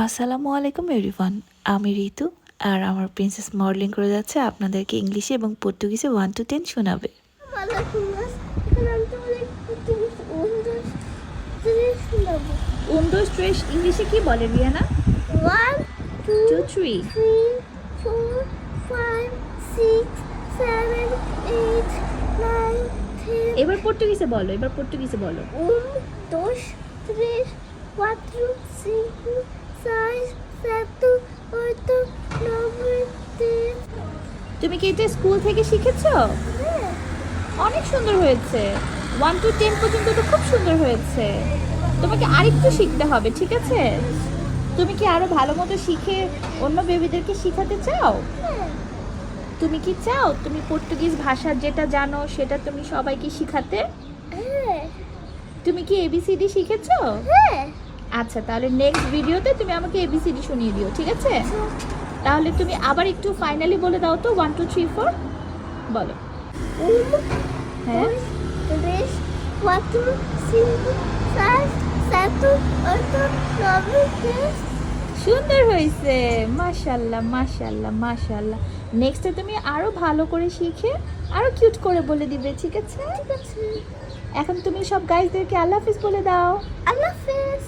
আসসালামু আলাইকুম এভরিওয়ান। আমি ঋতু আর আমার প্রিন্সেস মডেলিং করে যাচ্ছে আপনাদেরকে ইংলিশে এবং পর্তুগিজে 1 to 10 শোনাবে। Fala com nós, canto português, dois, três, novo. 1 2 3 ইংলিশে কি বলে রিয়ানা? 1, 2, 2 3 3, 4, 5, 6, 7, 8, 9, 10. এবার পর্তুগিজে বলো, এবার পর্তুগিজে বলো। 1, 2, 3, 4, 5, 6, 7, 8, 9, 10. তুমি কি এটা স্কুল থেকে শিখেছো? অনেক সুন্দর হয়েছে। 1 to 10 পর্যন্ত তো খুব সুন্দর হয়েছে। তোমাকে আরেকটু শিখতে হবে, ঠিক আছে? তুমি কি আরো ভালো মতো শিখে অন্য বেবিদেরকে শেখাতে চাও? তুমি কি চাও তুমি পর্তুগিজ ভাষা যেটা জানো সেটা তুমি সবাইকে শেখাতে? তুমি কি এবিসিডি শিখেছো? আচ্ছা, তাহলে নেক্সট ভিডিওতে তুমি আমাকে এবিসিডি শুনিয়ে দিও, ঠিক আছে? তাহলে তুমি আবার একটু ফাইনালি বলে দাও তো 1 2 3 4 বলো। 1, হ্যাঁ 2, 3, 4, 5, 6, 7, 8, 9, 10. সুন্দর হয়েছে, মাশাআল্লাহ মাশাআল্লাহ মাশাআল্লাহ। নেক্সটে তুমি আরো ভালো করে শিখে আরো কিউট করে বলে দিবে, ঠিক আছে? ঠিক আছে। এখন তুমি সব গাইজদেরকে আল্লাহ হাফিজ বলে দাও। আল্লাহ হাফেজ।